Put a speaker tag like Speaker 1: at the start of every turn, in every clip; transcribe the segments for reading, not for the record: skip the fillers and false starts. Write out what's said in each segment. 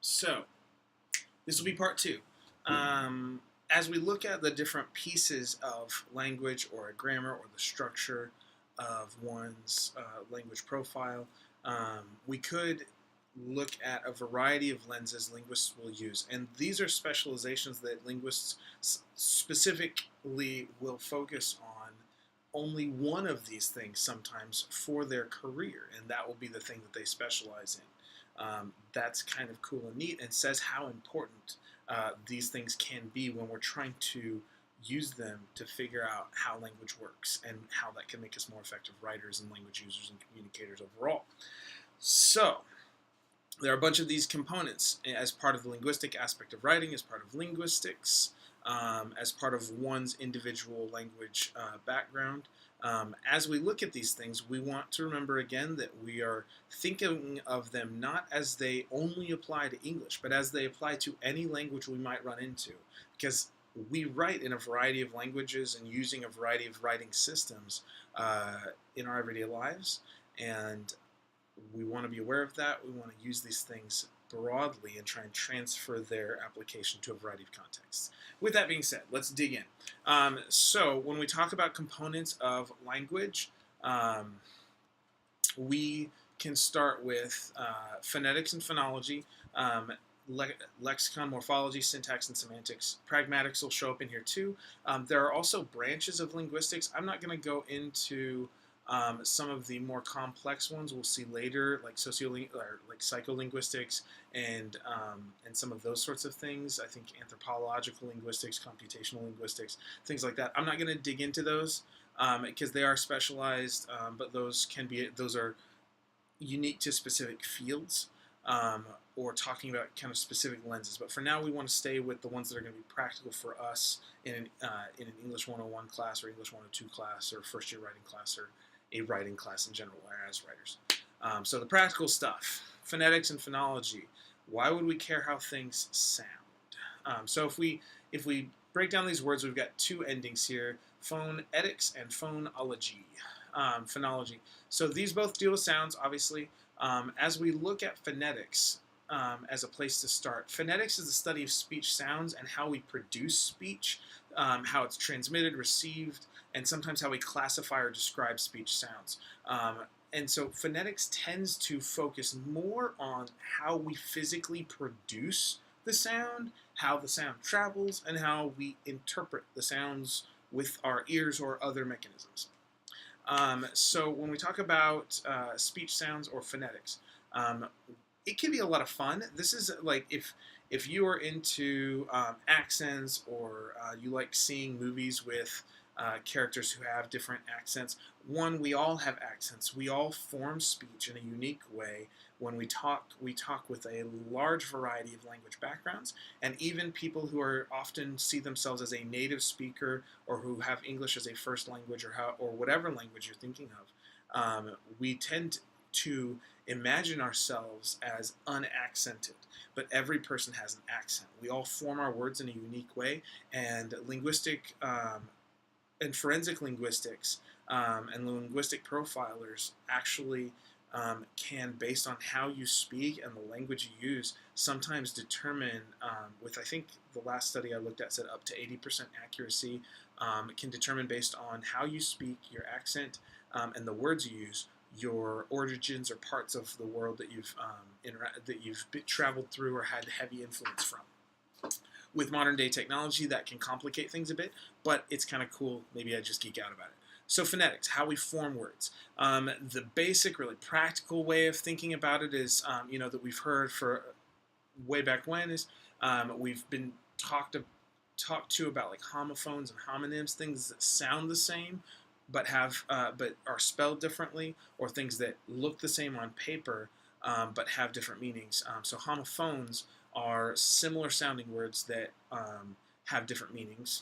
Speaker 1: So, this will be part two. As we look at the different pieces of language or a grammar or the structure of one's language profile, we could look at a variety of lenses linguists will use. And these are specializations that linguists specifically will focus on only one of these things sometimes for their career, and that will be the thing that they specialize in. That's kind of cool and neat, and says how important these things can be when we're trying to use them to figure out how language works and how that can make us more effective writers and language users and communicators overall. So, there are a bunch of these components as part of the linguistic aspect of writing, as part of linguistics, as part of one's individual language background. As we look at these things, we want to remember again that we are thinking of them not as they only apply to English, but as they apply to any language we might run into. Because we write in a variety of languages and using a variety of writing systems in our everyday lives, and we want to be aware of that. We want to use these things broadly and try and transfer their application to a variety of contexts. With that being said, let's dig in. So when we talk about components of language, we can start with phonetics and phonology, lexicon, morphology, syntax, and semantics. Pragmatics will show up in here too. There are also branches of linguistics. I'm not going to go into some of the more complex ones we'll see later, like psycholinguistics and some of those sorts of things. I think anthropological linguistics, computational linguistics, things like that. I'm not going to dig into those because they are specialized, but those are unique to specific fields or talking about kind of specific lenses. But for now, we want to stay with the ones that are going to be practical for us in an English 101 class or English 102 class or first year writing class or a writing class in general as writers. So the practical stuff, phonetics and phonology. Why would we care how things sound? So if we break down these words, we've got two endings here: phonetics and phonology. Phonology. So these both deal with sounds, obviously. As we look at phonetics as a place to start, phonetics is the study of speech sounds and how we produce speech, how it's transmitted, received, and sometimes how we classify or describe speech sounds. And so phonetics tends to focus more on how we physically produce the sound, how the sound travels, and how we interpret the sounds with our ears or other mechanisms. So when we talk about speech sounds or phonetics, it can be a lot of fun. This is like if you are into accents or you like seeing movies with characters who have different accents. One, we all have accents. We all form speech in a unique way. When we talk with a large variety of language backgrounds, and even people who are often see themselves as a native speaker or who have English as a first language or whatever language you're thinking of. We tend to imagine ourselves as unaccented, but every person has an accent. We all form our words in a unique way, and linguistic and forensic linguistics and linguistic profilers actually can, based on how you speak and the language you use, sometimes determine, with I think the last study I looked at said up to 80% accuracy, can determine based on how you speak, your accent, and the words you use, your origins or parts of the world that you've traveled through or had heavy influence from. With modern day technology, that can complicate things a bit, but it's kind of cool. Maybe I just geek out about it. So phonetics, how we form words. The basic, really practical way of thinking about it is, that we've heard for way back when is we've been talked to about like homophones and homonyms, things that sound the same but are spelled differently, or things that look the same on paper but have different meanings. So homophones are similar sounding words that have different meanings.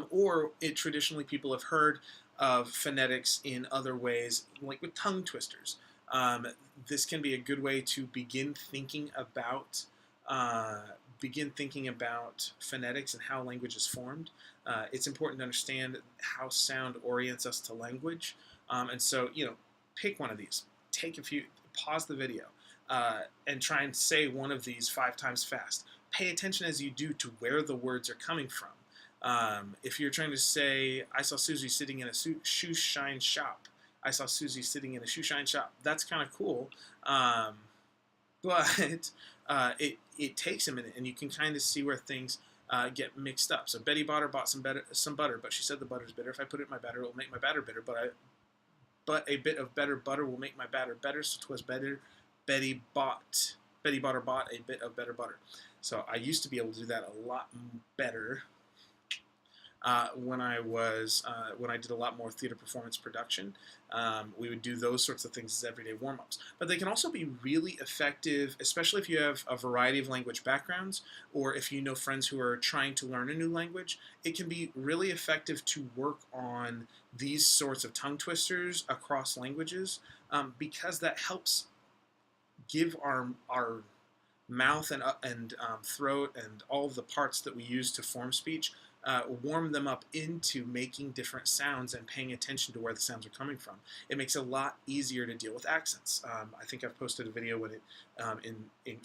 Speaker 1: Or traditionally people have heard of phonetics in other ways, like with tongue twisters. This can be a good way to begin thinking about phonetics and how language is formed. It's important to understand how sound orients us to language. And so, pick one of these. Pause the video. and try and say one of these 5 times fast. Pay attention as you do to where the words are coming from. If you're trying to say, I saw Susie sitting in a shoe shine shop. I saw Susie sitting in a shoe shine shop. That's kind of cool. But it takes a minute, and you can kind of see where things get mixed up. So Betty bought some butter, but she said the butter's bitter. If I put it in my batter, it will make my batter bitter. But a bit of better butter will make my batter better. So 'twas better Betty bought or bought a bit of better butter. So I used to be able to do that a lot better when I did a lot more theater performance production. We would do those sorts of things as everyday warm-ups. But they can also be really effective, especially if you have a variety of language backgrounds, or if you know friends who are trying to learn a new language. It can be really effective to work on these sorts of tongue twisters across languages, because that helps give our mouth and throat and all of the parts that we use to form speech, warm them up into making different sounds and paying attention to where the sounds are coming from. It makes it a lot easier to deal with accents. I think I've posted a video with it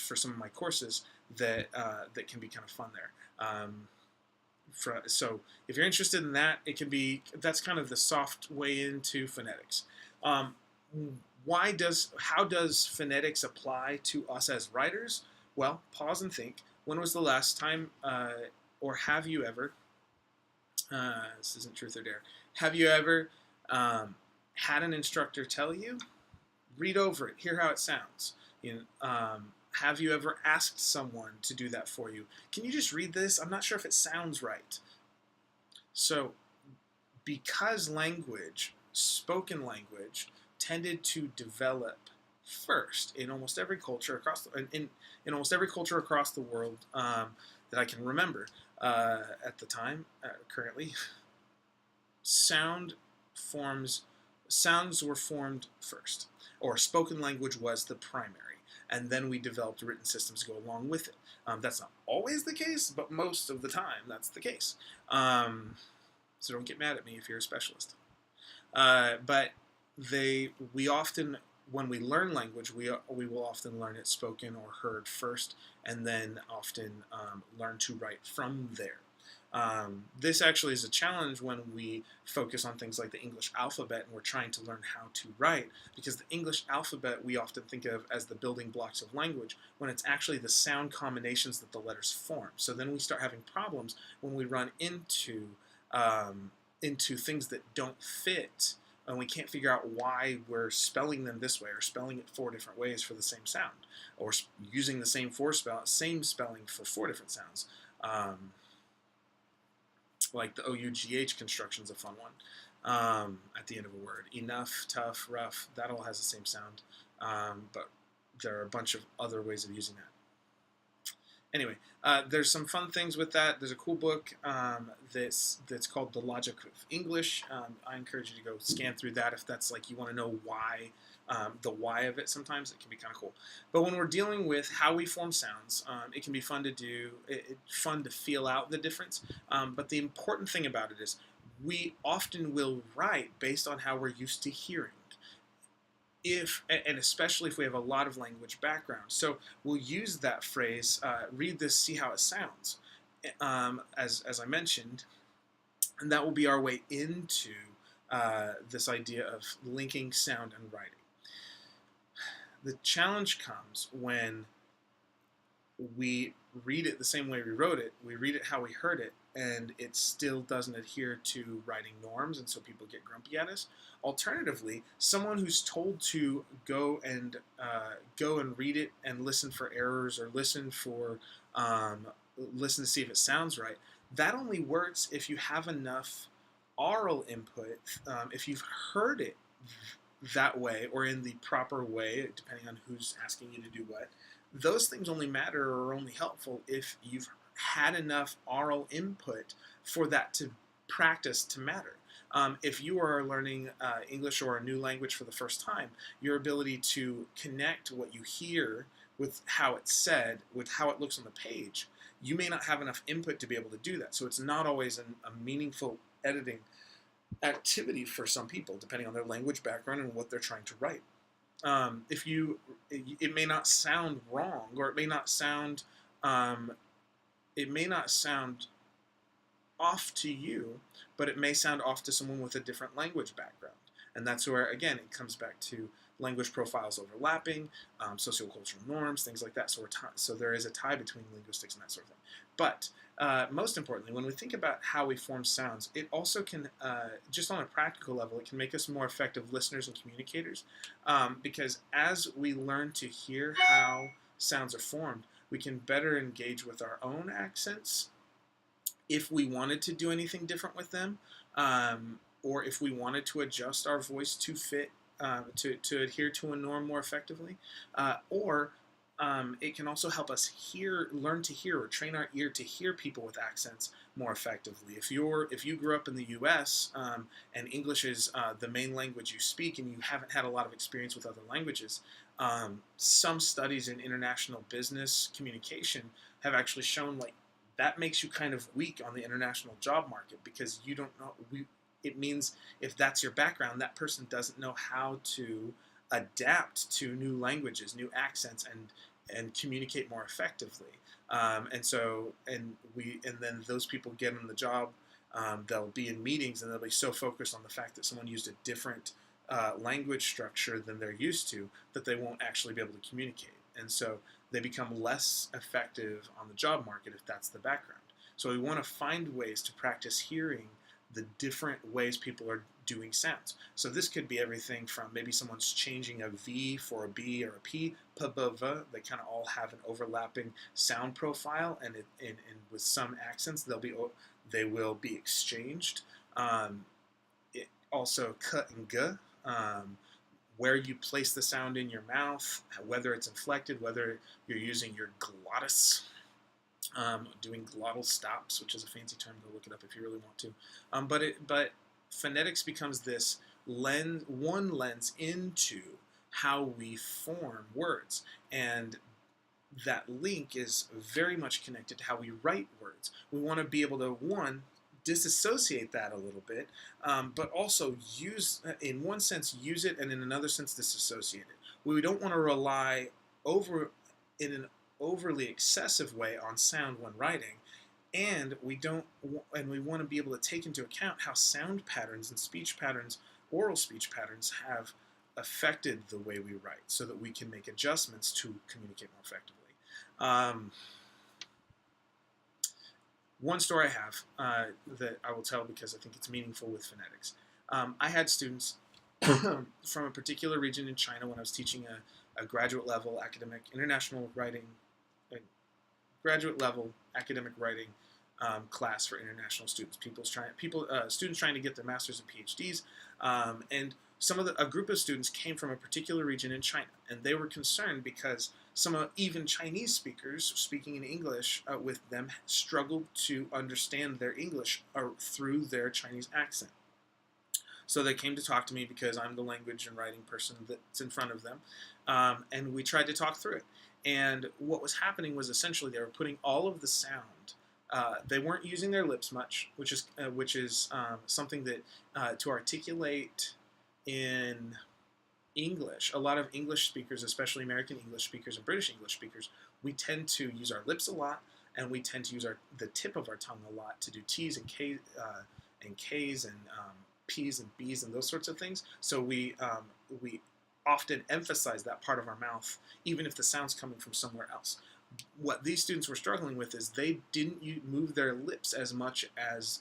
Speaker 1: for some of my courses that can be kind of fun there. So if you're interested in that, that's kind of the soft way into phonetics. How does phonetics apply to us as writers? Well, pause and think. When was the last time, or have you ever, this isn't truth or dare, have you ever had an instructor tell you, read over it, hear how it sounds? Have you ever asked someone to do that for you? Can you just read this? I'm not sure if it sounds right. So, because spoken language, tended to develop first in almost every culture across the world that I can remember at the time. Currently, sounds were formed first, or spoken language was the primary, and then we developed written systems to go along with it. That's not always the case, but most of the time that's the case. So don't get mad at me if you're a specialist. But we often, when we learn language, we will often learn it spoken or heard first, and then often learn to write from there. This actually is a challenge when we focus on things like the English alphabet and we're trying to learn how to write, because the English alphabet we often think of as the building blocks of language, when it's actually the sound combinations that the letters form. So then we start having problems when we run into things that don't fit, and we can't figure out why we're spelling them this way or spelling it 4 different ways for the same sound, or using the same spelling for 4 different sounds. Like the OUGH construction is a fun one at the end of a word. Enough, tough, rough, that all has the same sound, but there are a bunch of other ways of using that. Anyway, there's some fun things with that. There's a cool book that's called The Logic of English. I encourage you to go scan through that if that's like you want to know why, the why of it. Sometimes it can be kind of cool. But when we're dealing with how we form sounds, it can be fun to feel out the difference. But the important thing about it is we often will write based on how we're used to hearing. And especially if we have a lot of language background. So we'll use that phrase, read this, see how it sounds, as I mentioned, and that will be our way into this idea of linking sound and writing. The challenge comes when we read it the same way we wrote it, we read it how we heard it, and it still doesn't adhere to writing norms, and so people get grumpy at us. Alternatively, someone who's told to go and read it and listen for errors, or listen to see if it sounds right, that only works if you have enough oral input, if you've heard it that way or in the proper way, depending on who's asking you to do what. Those things only matter or are only helpful if you've had enough oral input for that to practice to matter. If you are learning English or a new language for the first time, your ability to connect what you hear with how it's said, with how it looks on the page, you may not have enough input to be able to do that. So it's not always a meaningful editing activity for some people, depending on their language background and what they're trying to write. If you, it may not sound wrong, or um, it may not sound off to you, but it may sound off to someone with a different language background. And that's where, again, it comes back to language profiles overlapping, sociocultural norms, things like that. So there is a tie between linguistics and that sort of thing. But most importantly, when we think about how we form sounds, it also can, just on a practical level, it can make us more effective listeners and communicators. Because as we learn to hear how sounds are formed, we can better engage with our own accents if we wanted to do anything different with them, or if we wanted to adjust our voice to fit, to adhere to a norm more effectively, or it can also help us learn to hear, or train our ear to hear people with accents more effectively. If you grew up in the U.S. And English is the main language you speak, and you haven't had a lot of experience with other languages, some studies in international business communication have actually shown, like, that makes you kind of weak on the international job market, because you don't know. It means if that's your background, that person doesn't know how to adapt to new languages, new accents, and communicate more effectively. And then those people get on the job. They'll be in meetings, and they'll be so focused on the fact that someone used a different language structure than they're used to, that they won't actually be able to communicate. And so they become less effective on the job market if that's the background. So we want to find ways to practice hearing the different ways people are doing sounds. So this could be everything from maybe someone's changing a V for a B or a P, p, b, v. They kind of all have an overlapping sound profile, and with some accents they will be exchanged. It also k and g. Where you place the sound in your mouth, whether it's inflected, whether you're using your glottis, doing glottal stops, which is a fancy term. Go look it up if you really want to. But phonetics becomes this one lens into how we form words, and that link is very much connected to how we write words. We want to be able to, one, disassociate that a little bit, but also in one sense, use it, and in another sense, disassociate it. We don't want to rely in an overly excessive way on sound when writing, and we want to be able to take into account how sound patterns and speech patterns, oral speech patterns, have affected the way we write, so that we can make adjustments to communicate more effectively. One story I have that I will tell because I think it's meaningful with phonetics. I had students from a particular region in China when I was teaching a graduate level academic international writing, graduate level academic writing class for international students. Students trying to get their masters and PhDs, and a group of students came from a particular region in China, and they were concerned because even Chinese speakers speaking in English with them struggled to understand their English through their Chinese accent. So they came to talk to me because I'm the language and writing person that's in front of them, and we tried to talk through it. And what was happening was essentially they were putting all of the sound. They weren't using their lips much, which is something that to articulate in English, a lot of English speakers, especially American English speakers and British English speakers, we tend to use our lips a lot, and we tend to use the tip of our tongue a lot to do T's and K's and P's and B's and those sorts of things. So we often emphasize that part of our mouth, even if the sound's coming from somewhere else. What these students were struggling with is they didn't move their lips as much as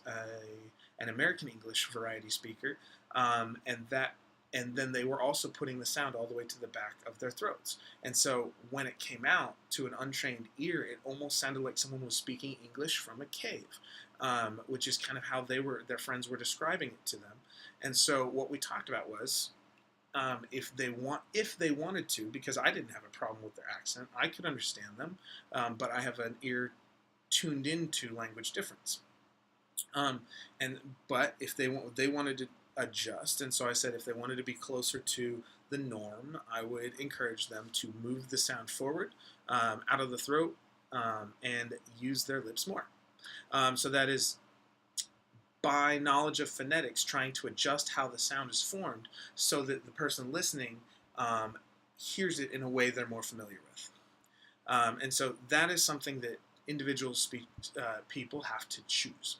Speaker 1: an American English variety speaker, and then they were also putting the sound all the way to the back of their throats. And so when it came out to an untrained ear, it almost sounded like someone was speaking English from a cave, which is kind of how their friends were describing it to them. And so what we talked about was, if they wanted to, because I didn't have a problem with their accent, I could understand them, but I have an ear tuned into language difference. But if they wanted to adjust, and so I said if they wanted to be closer to the norm, I would encourage them to move the sound forward, out of the throat, and use their lips more. So that is by knowledge of phonetics, trying to adjust how the sound is formed so that the person listening hears it in a way they're more familiar with. And so that is something that individual people have to choose.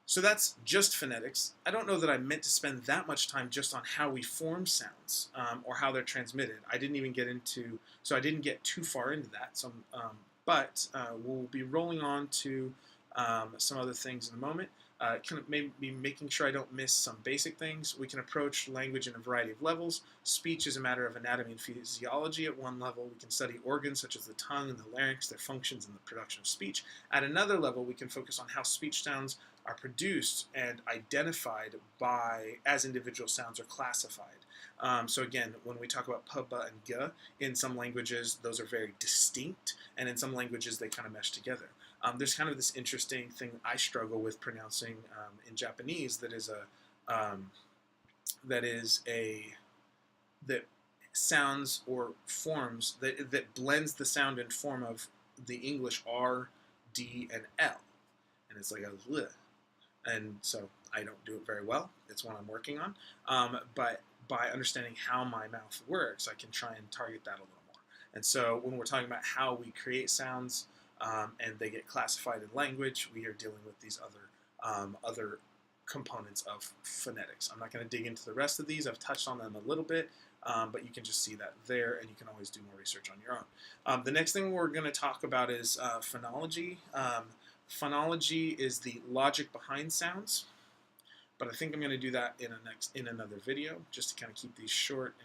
Speaker 1: So that's just phonetics. I don't know that I meant to spend that much time just on how we form sounds or how they're transmitted. I didn't even get into, so I didn't get too far into that. So, but we'll be rolling on to some other things in a moment. Kind of maybe making sure I don't miss some basic things. We can approach language in a variety of levels. Speech is a matter of anatomy and physiology at one level. We can study organs such as the tongue and the larynx, their functions in the production of speech. At another level, we can focus on how speech sounds are produced and identified as individual sounds are classified. So again, when we talk about p, b, and g, in some languages, those are very distinct, and in some languages, they kind of mesh together. There's kind of this interesting thing I struggle with pronouncing in Japanese that sounds or forms that blends the sound and form of the English R, D, and L, and it's like a l. And so I don't do it very well. It's one I'm working on. But by understanding how my mouth works, I can try and target that a little more. And so when we're talking about how we create sounds and they get classified in language, we are dealing with these other components of phonetics. I'm not going to dig into the rest of these. I've touched on them a little bit, but you can just see that there, and you can always do more research on your own. The next thing we're going to talk about is phonology. Phonology is the logic behind sounds, but I think I'm going to do that in another video, just to kind of keep these short